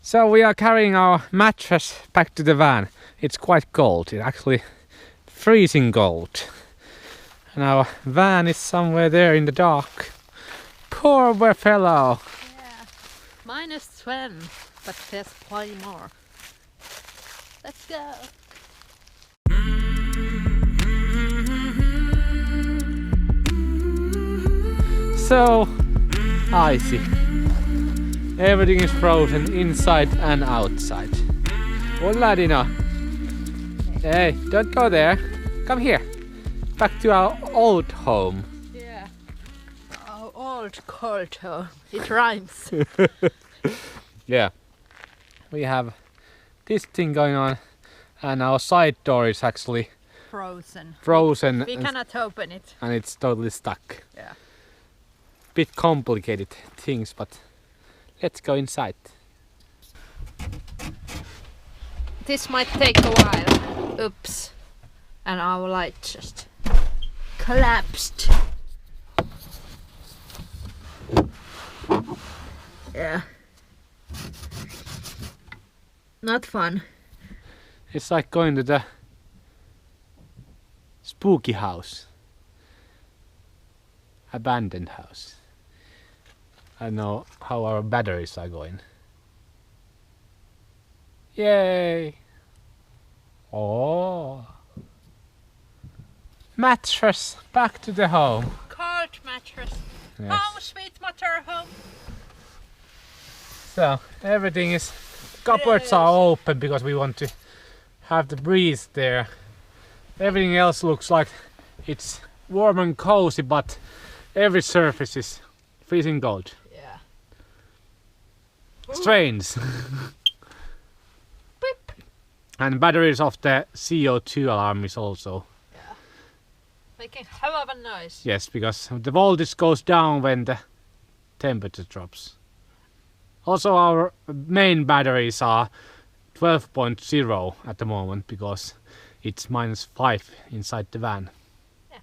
So we are carrying our mattress back to the van. It's quite cold. It's actually freezing cold. And our van is somewhere there in the dark. Poor fellow. Yeah. -12, but there's plenty more. Let's go. So icy. Everything is frozen inside and outside. Hola, Dino. Hey, don't go there. Come here. Back to our old home. Yeah. Our old cold home. It rhymes. Yeah. We have this thing going on, and our side door is actually Frozen. We cannot open it. And it's totally stuck. Yeah. Bit complicated things, but let's go inside. This might take a while. Oops. And our light just collapsed. Yeah. Not fun. It's like going to the spooky house. Abandoned house. I don't know how our batteries are going. Yay! Oh! Mattress back to the home. Cold mattress. Yes. Home, sweet mother, home. So everything is. Cupboards are open because we want to have the breeze there. Everything else looks like it's warm and cozy, but every surface is freezing cold. Yeah. Strange. Beep. And batteries of the CO2 alarm is also. Yeah. Making hell of a noise. Yes, because the voltage goes down when the temperature drops. Also, our main batteries are 12.0 at the moment because it's -5 inside the van. Yeah.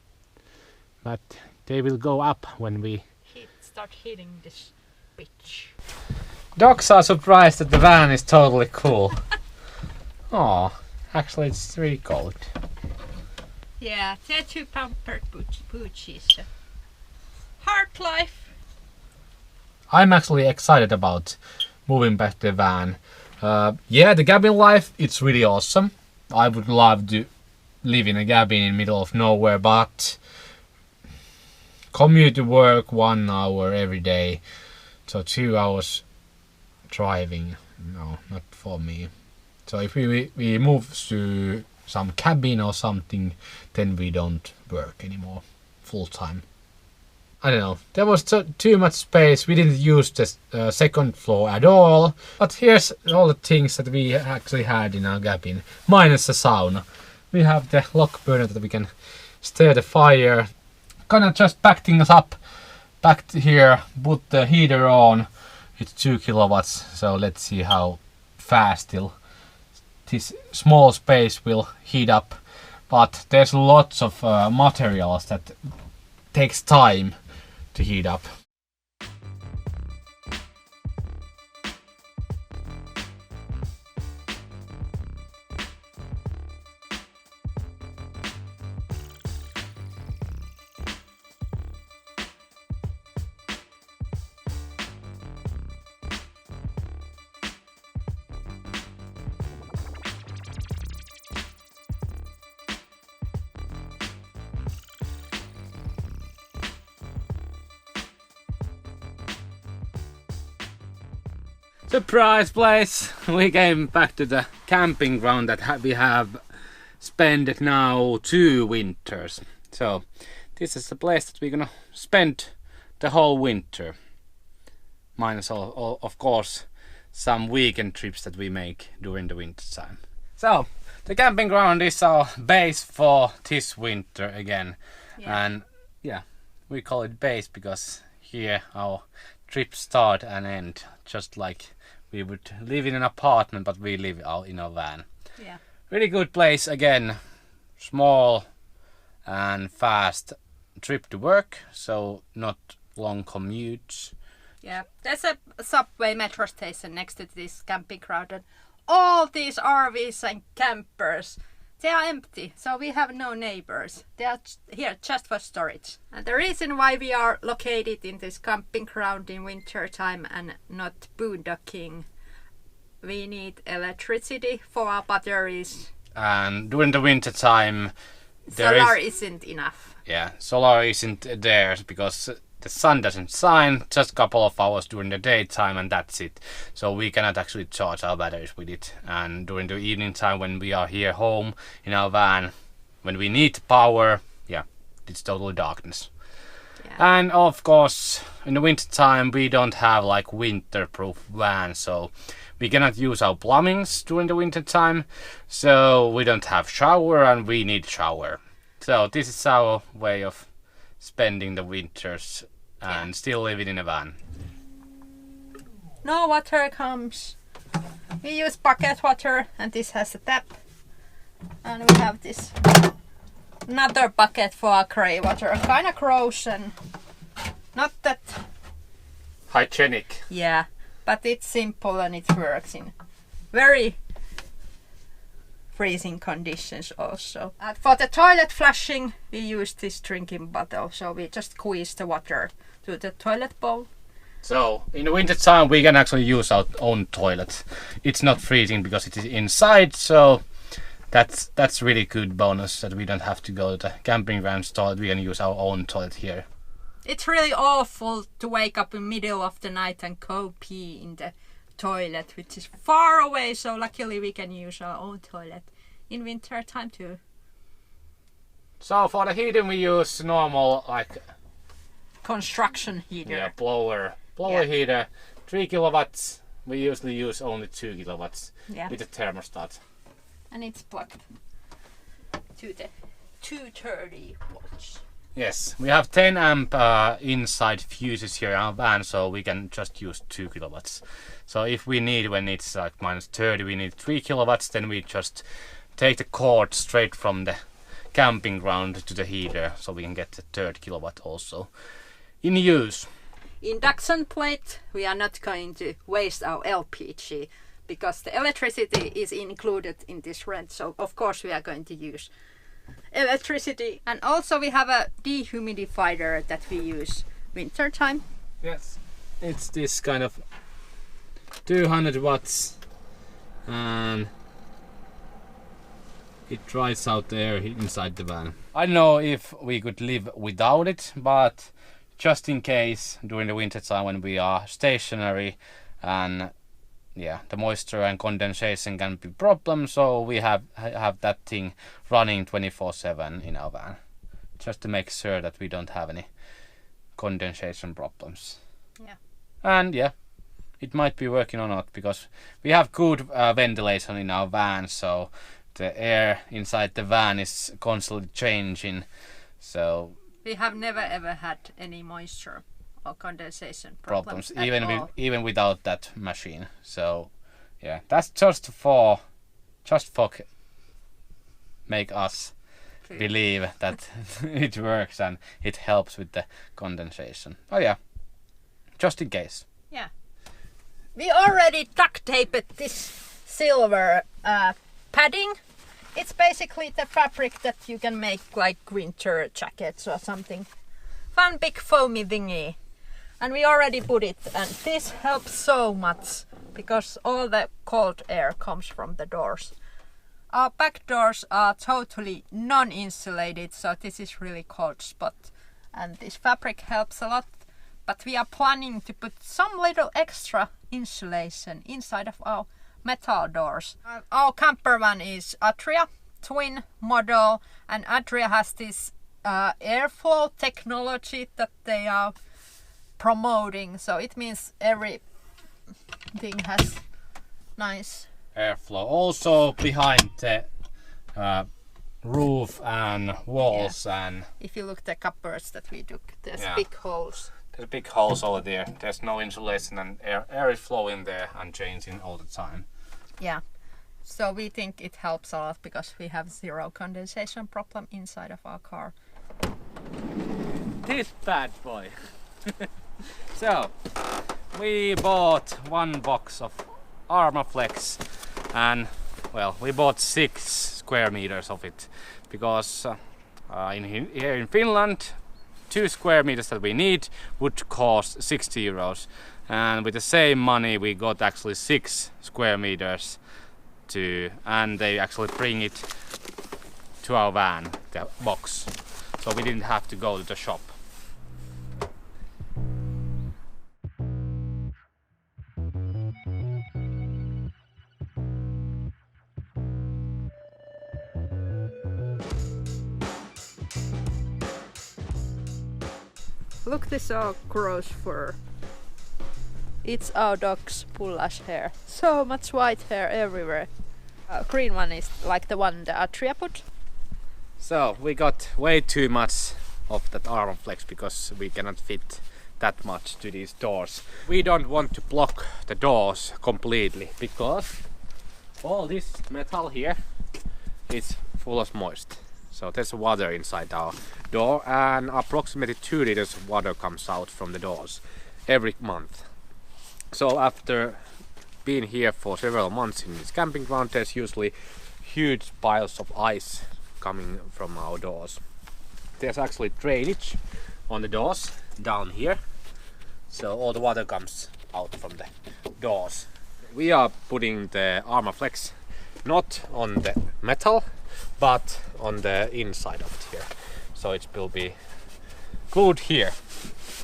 But they will go up when we start hitting this bitch. Dogs are surprised that the van is totally cool. Oh, actually it's really cold. Yeah, they're two pampered poochies. Hard life. I'm actually excited about moving back to the van. Yeah, the cabin life, it's really awesome. I would love to live in a cabin in the middle of nowhere, but commute to work 1 hour every day, so 2 hours driving, no, not for me. So if we move to some cabin or something, then we don't work anymore full time. I don't know, there was too much space. We didn't use the second floor at all. But here's all the things that we actually had in our cabin, minus the sauna. We have the log burner that we can stir the fire. Gonna just pack things up back to here, put the heater on. It's 2 kilowatts, so let's see how fast this small space will heat up. But there's lots of materials that takes time to heat up. Surprise place! We came back to the camping ground that we have spent now 2 winters. So this is the place that we're gonna spend the whole winter. Minus all of course some weekend trips that we make during the winter time. So the camping ground is our base for this winter again. Yeah. And yeah, we call it base because here our trips start and end, just like we would live in an apartment, but we live out in a van. Yeah. Really good place again. Small and fast trip to work, so not long commutes. Yeah, there's a subway metro station next to this camping ground, and all these RVs and campers, they are empty, so we have no neighbors. They are here just for storage. And the reason why we are located in this camping ground in winter time and not boondocking, we need electricity for our batteries. And during the winter time, solar isn't enough. Yeah, solar isn't there because the sun doesn't shine, just a couple of hours during the daytime and that's it. So we cannot actually charge our batteries with it. And during the evening time when we are here home in our van, when we need power, yeah, it's total darkness. Yeah. And of course, in the winter time we don't have like winterproof van, so we cannot use our plumbings during the winter time. So we don't have shower and we need shower. So this is our way of spending the winters and still living in a van. No water comes. We use bucket water and this has a tap. And we have this another bucket for our grey water. Kinda gross and not that hygienic. Yeah, but it's simple and it works in very freezing conditions also. And for the toilet flushing, we use this drinking bottle, so we just squeeze the water to the toilet bowl. So in the winter time we can actually use our own toilet. It's not freezing because it is inside, so that's really good bonus that we don't have to go to the camping ground's toilet. We can use our own toilet here. It's really awful to wake up in the middle of the night and go pee in the toilet, which is far away, so luckily we can use our own toilet in winter time too. So for the heating we use normal like construction heater. Yeah, blower heater, 3 kilowatts. We usually use only 2 kilowatts with the thermostat. And it's plugged to the 230 volts. Yes, we have 10 amp inside fuses here in our van, so we can just use 2 kilowatts. So if we need, when it's like minus 30, we need 3 kilowatts, then we just take the cord straight from the camping ground to the heater, so we can get the 30 kilowatt also in use. Induction plate, we are not going to waste our LPG because the electricity is included in this rent, so of course we are going to use electricity. And also we have a dehumidifier that we use winter time. Yes, it's this kind of 200 watts and it dries out the air inside the van. I don't know if we could live without it, but just in case during the winter time when we are stationary and yeah, the moisture and condensation can be a problem, so we have that thing running 24/7 in our van, just to make sure that we don't have any condensation problems. Yeah. And yeah, it might be working or not because we have good ventilation in our van, so the air inside the van is constantly changing. So we have never ever had any moisture or condensation problems even without that machine. So yeah, that's just for make us believe that it works and it helps with the condensation. Oh yeah, just in case. Yeah, we already duct taped this silver padding. It's basically the fabric that you can make like winter jackets or something. Fun big foamy thingy. And we already put it, and this helps so much because all the cold air comes from the doors. Our back doors are totally non-insulated, so this is really cold spot. And this fabric helps a lot, but we are planning to put some little extra insulation inside of our metal doors. Our camper van is Adria twin model, and Adria has this airflow technology that they are promoting, so it means everything has nice airflow. Also behind the roof and walls, and if you look at the cupboards that we took, there's big holes. There's big holes over there. There's no insulation and air is flowing there and changing all the time. Yeah, so we think it helps a lot because we have zero condensation problem inside of our car. This bad boy. So we bought one box of Armaflex and well, we bought 6 square meters of it because here in Finland 2 square meters that we need would cost 60 euros, and with the same money we got actually 6 square meters and they actually bring it to our van, the box, so we didn't have to go to the shop. Look, this all gross fur. It's our dog's pullash hair. So much white hair everywhere. Green one is like the one the Atria put. So we got way too much of that Armaflex because we cannot fit that much to these doors. We don't want to block the doors completely because all this metal here is full of moist. So there's water inside our door, and approximately 2 liters of water comes out from the doors every month. So after being here for several months in this camping ground, there's usually huge piles of ice coming from our doors. There's actually drainage on the doors down here, so all the water comes out from the doors. We are putting the Armaflex not on the metal but on the inside of it here, so it will be glued here.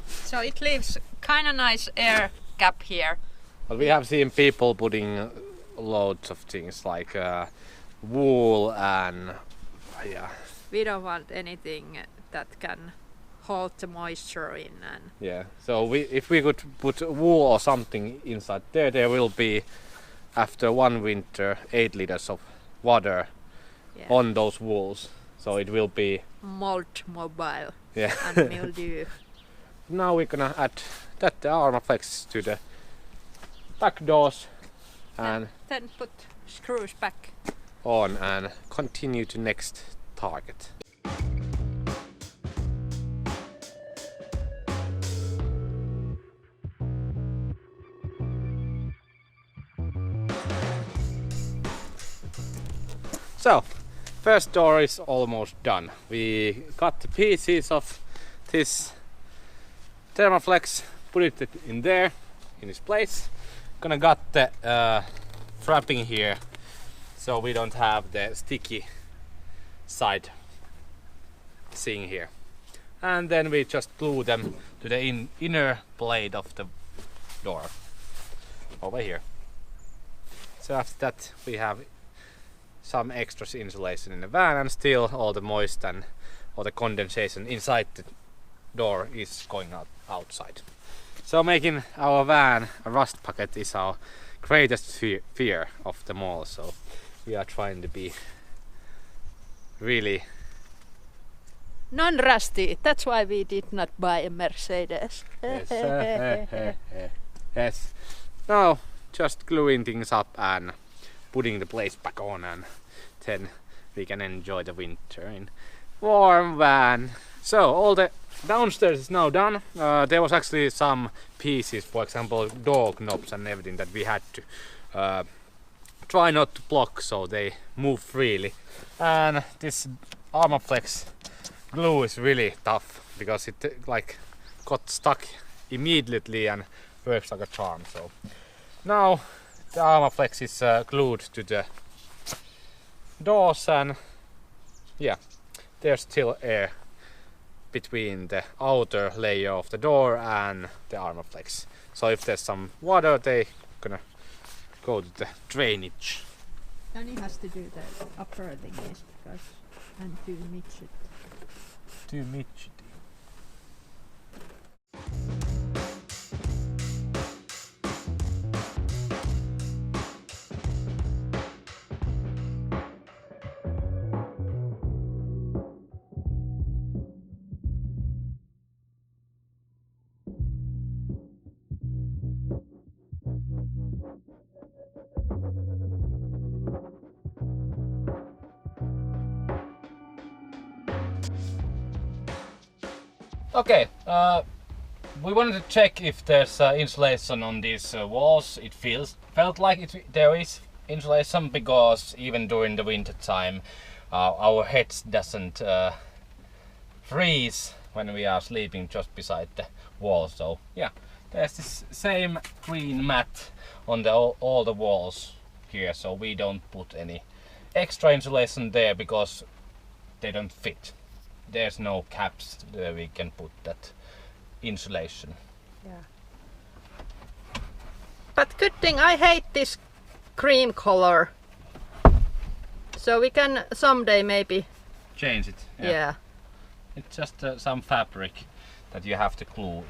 So it leaves kind of nice air gap here. But we have seen people putting loads of things like wool and yeah. We don't want anything that can hold the moisture in. And yeah, so if we could put wool or something inside there, there will be after one winter 8 liters of water on those wools, so it will be mold mobile. Yeah. And mildew. Now we're gonna add that Armaflex to the back doors and then put screws back on and continue to next target. So, first door is almost done. We cut the pieces of this Thermoflex, put it in there, in this place. Gonna cut the wrapping here so we don't have the sticky side thing here. And then we just glue them to the inner blade of the door over here. So after that we have some extra insulation in the van, and still all the moist and all the condensation inside the door is going outside. So making our van a rust bucket is our greatest fear of them all. So we are trying to be really non-rusty. That's why we did not buy a Mercedes. Yes. Yes. Now just gluing things up and putting the place back on, and then we can enjoy the winter in warm van. So all the downstairs is now done. There was actually some pieces, for example door knobs and everything, that we had to try not to block so they move freely. And this Armaflex glue is really tough because it like got stuck immediately and works like a charm. So now the Armaflex is glued to the doors, and yeah, there's still air between the outer layer of the door and the Armaflex. So if there's some water, they gonna go to the drainage. Danny has to do the upper thingies because I'm too midget. Too midgety. Okay, we wanted to check if there's insulation on these walls. It felt like there is insulation, because even during the winter time our heads doesn't freeze when we are sleeping just beside the wall. So yeah, there's this same green mat on all the walls here, so we don't put any extra insulation there because they don't fit. There's no caps where we can put that insulation. Yeah. But good thing, I hate this cream color. So we can someday maybe Change it. yeah. It's just some fabric that you have to glue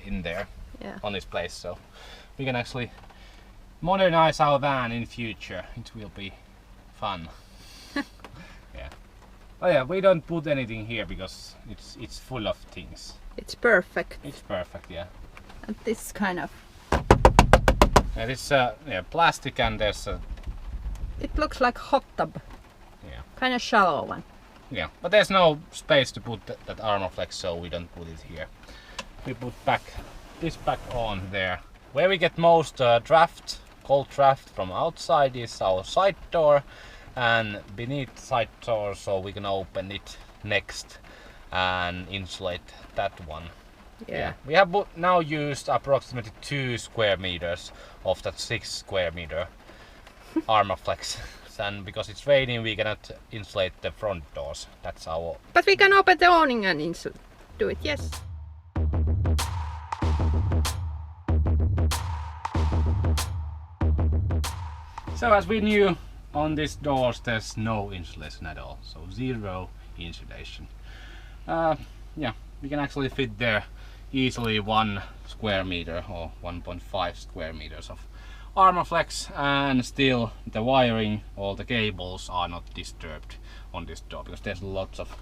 in there Yeah. on this place, so we can actually modernize our van in future. It will be fun. Yeah. Oh yeah, we don't put anything here because it's full of things. It's perfect. It's perfect, yeah. And this kind of, And it's plastic, and there's a it looks like hot tub. Yeah. Kind of shallow one. yeah, but there's no space to put that Armaflex, so we don't put it here. We put this back on there. Where we get most cold draft from outside is our side door, and beneath side door, so we can open it next and insulate that one. Yeah. We have now used approximately 2 square meters of that 6 square meter Armaflex. And because it's raining, we cannot insulate the front doors. That's our... But we can open the awning and do it, yes. So as we knew, on these doors there's no insulation at all. So 0 insulation. Yeah, we can actually fit there easily 1 square meter or 1.5 square meters of Armaflex, and still the wiring, all the cables are not disturbed on this door, because there's lots of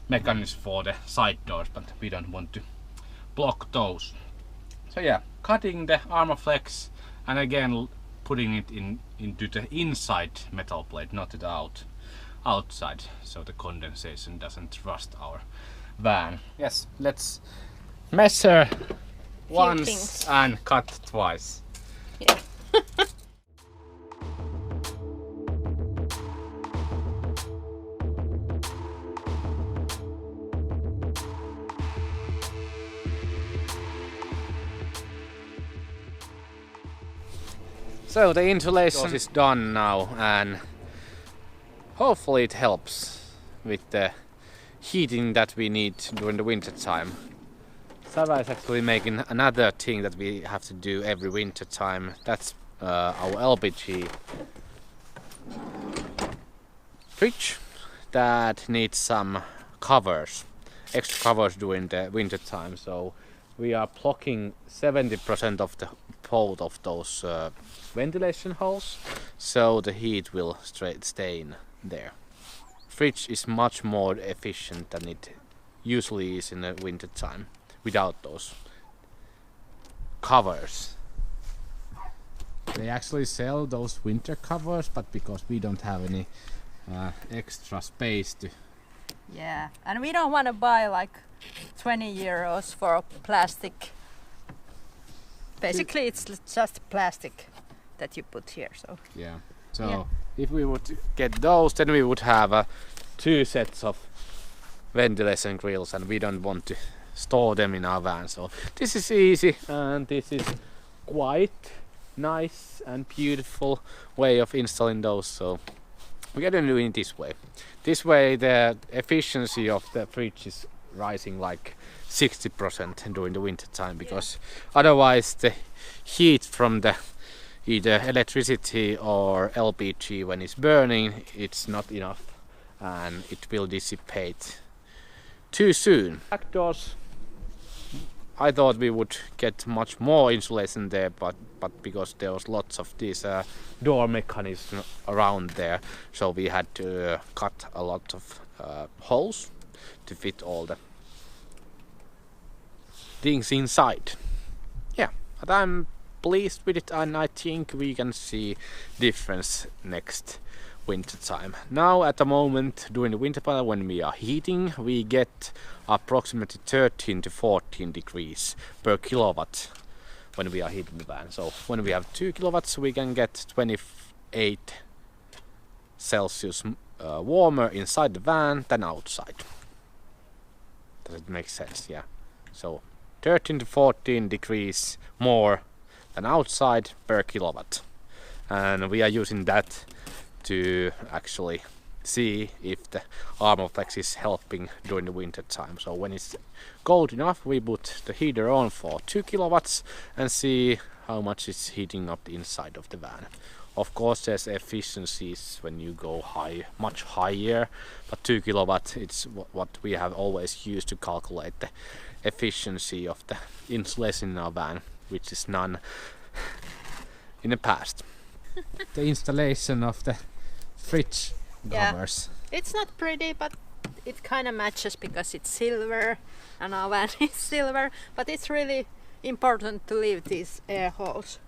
mechanisms for the side doors, but we don't want to block those. So yeah, cutting the Armaflex and again putting it into the inside metal plate, not the outside, so the condensation doesn't rust our van. Yes, let's measure once things. and cut twice. Yeah. So the insulation is done now, and hopefully it helps with the heating that we need during the winter time. Sarah is actually making another thing that we have to do every winter time. That's our LPG fridge that needs some covers, extra covers during the winter time. So we are blocking 70% of the both of those ventilation holes, so the heat will stay in there. Fridge is much more efficient than it usually is in the winter time without those covers. They actually sell those winter covers, but because we don't have any extra space to... Yeah, and we don't want to buy like 20 euros for a plastic. Basically it's just plastic that you put here, so... Yeah. So if we would get those, then we would have 2 sets of ventilation grills, and we don't want to store them in our van. So this is easy, and this is quite nice and beautiful way of installing those. So we are doing it this way. This way the efficiency of the fridge is rising like 60% during the winter time, because otherwise the heat from the either electricity or LPG when it's burning, it's not enough and it will dissipate too soon. Back doors, I thought we would get much more insulation there, but because there was lots of these door mechanisms around there, so we had to cut a lot of holes to fit all the things inside. Yeah, but I'm pleased with it, and I think we can see difference next winter time. Now at the moment during the winter time when we are heating, we get approximately 13 to 14 degrees per kilowatt when we are heating the van. So when we have 2 kilowatts we can get 28 Celsius warmer inside the van than outside. Does it make sense? Yeah. So 13 to 14 degrees more than outside per kilowatt. And we are using that to actually see if the Armaflex is helping during the winter time. So when it's cold enough we put the heater on for 2 kilowatts and see how much it's heating up the inside of the van. Of course there's efficiencies when you go high, much higher, but 2 kilowatts it's what we have always used to calculate the efficiency of the insulation in our van, which is none in the past. The installation of the fridge covers. It's not pretty, but it kind of matches because it's silver and our van is silver, but it's really important to leave these air holes.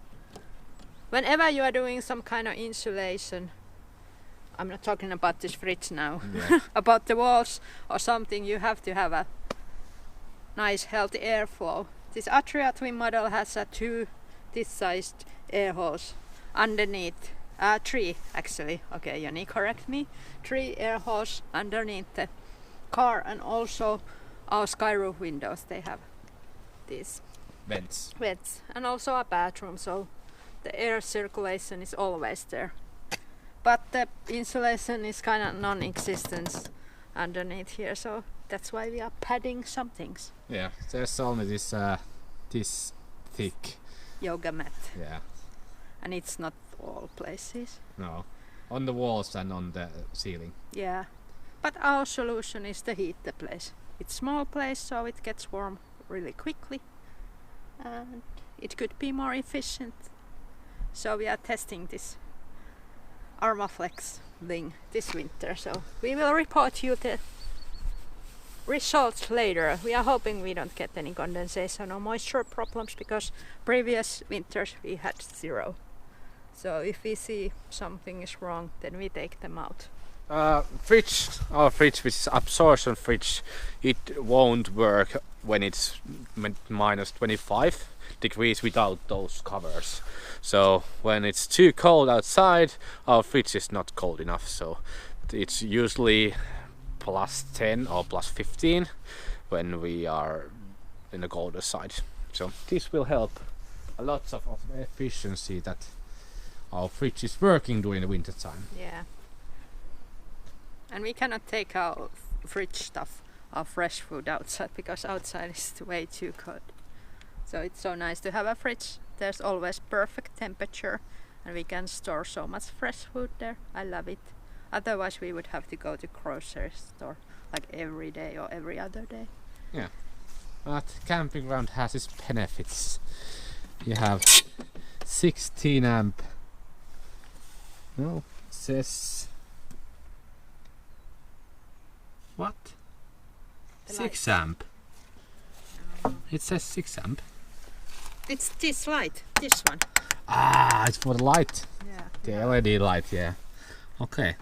Whenever you are doing some kind of insulation, I'm not talking about this fridge now, about the walls or something, you have to have a nice healthy airflow. This Atria twin model has two this sized air holes underneath, 3 actually, okay Joni correct me, 3 air holes underneath the car, and also our skyroof windows, they have these Vents. And also a bathroom, so the air circulation is always there. But the insulation is kind of non-existent underneath here, so that's why we are padding some things. Yeah, there's only this thick yoga mat. Yeah. And it's not all places. No, on the walls and on the ceiling. Yeah, but our solution is to heat the place. It's small place, so it gets warm really quickly, and it could be more efficient. So we are testing this Armaflex thing this winter. So we will report you the results later. We are hoping we don't get any condensation or moisture problems, because previous winters we had 0. So if we see something is wrong, then we take them out. Our fridge, which is absorption fridge, it won't work when it's minus 25 degrees without those covers. So when it's too cold outside, our fridge is not cold enough. So it's usually plus 10 or plus 15 when we are in the colder side. So this will help a lot of efficiency that our fridge is working during the winter time. Yeah. And we cannot take our fridge stuff, our fresh food outside, because outside is way too cold. So it's so nice to have a fridge. There's always perfect temperature and we can store so much fresh food there. I love it. Otherwise we would have to go to grocery store like every day or every other day. Yeah. But camping ground has its benefits. You have 16 amp. No, it says what? 6 amp. It says 6 amp. It's this light, this one. Ah, it's for the light. Yeah. The LED light, yeah. Okay.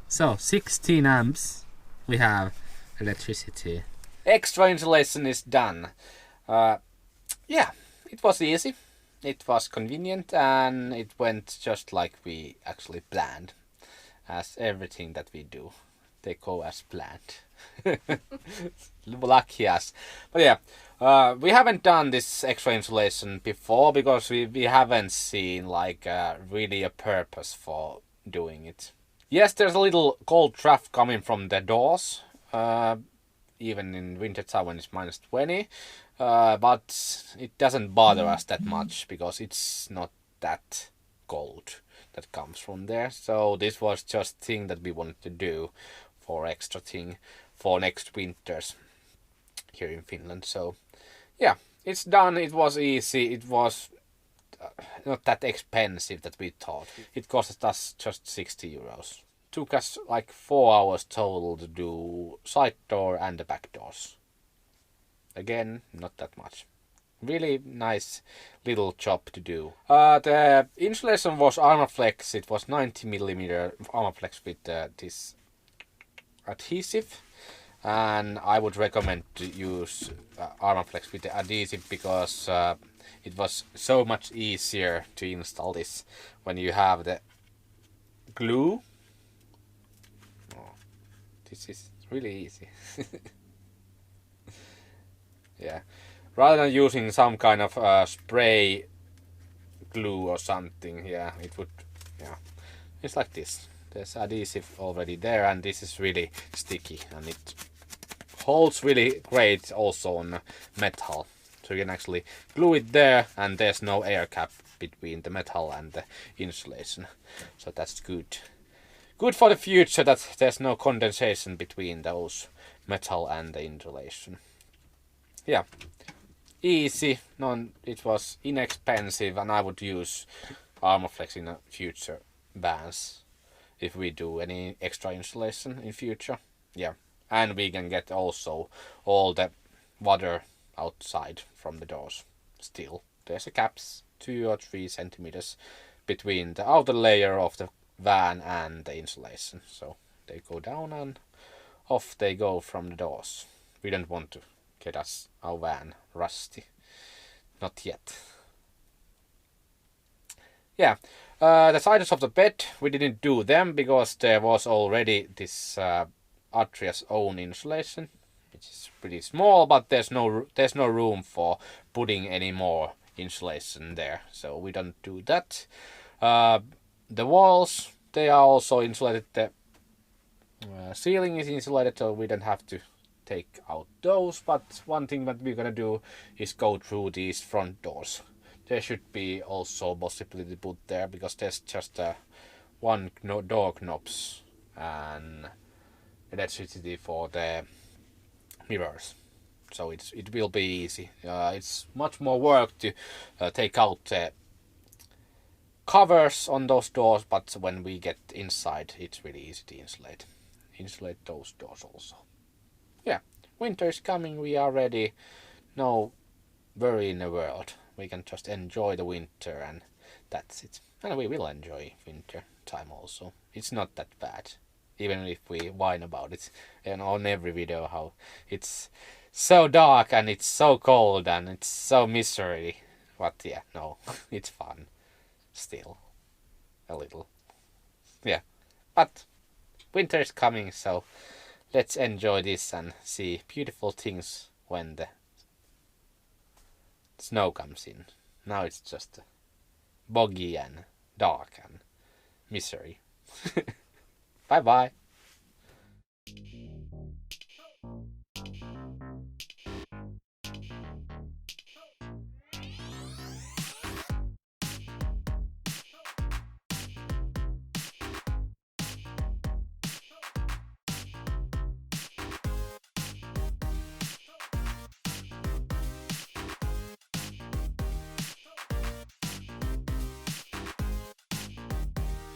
So 16 amps. We have electricity. Extra insulation is done. Yeah, it was easy. It was convenient and it went just like we actually planned. As everything that we do, they go as planned. Lucky us. But yeah, we haven't done this extra insulation before because we haven't seen like really a purpose for doing it. Yes, there's a little cold draft coming from the doors, even in winter time when it's minus 20. But it doesn't bother us that much because it's not that cold that comes from there. So this was just thing that we wanted to do for extra thing for next winters here in Finland. So yeah, it's done. It was easy. It was not that expensive that we thought. It cost us just 60 euros. Took us like 4 hours total to do side door and the back doors. Again, not that much. Really nice little job to do. The insulation was Armaflex. It was 90mm Armaflex with this adhesive. And I would recommend to use Armaflex with the adhesive because it was so much easier to install this when you have the glue. Oh, this is really easy. Yeah, rather than using some kind of spray glue or something, yeah, it would, yeah, it's like this. There's adhesive already there, and this is really sticky, and it holds really great also on metal. So you can actually glue it there, and there's no air cap between the metal and the insulation. So that's good. Good for the future that there's no condensation between those metal and the insulation. Yeah, easy. It was inexpensive, and I would use Armaflex in future vans if we do any extra insulation in future. Yeah, and we can get also all the water outside from the doors. Still, there's a caps 2 or 3 centimeters between the outer layer of the van and the insulation. So they go down and off they go from the doors. We don't want to get our van rusty. Not yet. Yeah, the sides of the bed, we didn't do them because there was already this Atria's own insulation, which is pretty small, but there's no room for putting any more insulation there, so we don't do that. The walls, they are also insulated. The ceiling is insulated, so we don't have to take out those, but one thing that we're gonna do is go through these front doors. There should be also possibility to put there because there's just one door knobs and electricity for the mirrors, so it will be easy. It's much more work to take out the covers on those doors, but when we get inside, it's really easy to insulate those doors also. Yeah, winter is coming, we are ready. No worry in the world. We can just enjoy the winter, and that's it. And we will enjoy winter time also. It's not that bad, even if we whine about it and on every video how it's so dark and it's so cold and it's so misery. But yeah, no, it's fun still a little. Yeah, but winter is coming, so let's enjoy this and see beautiful things when the snow comes in. Now it's just boggy and dark and misery. Bye bye.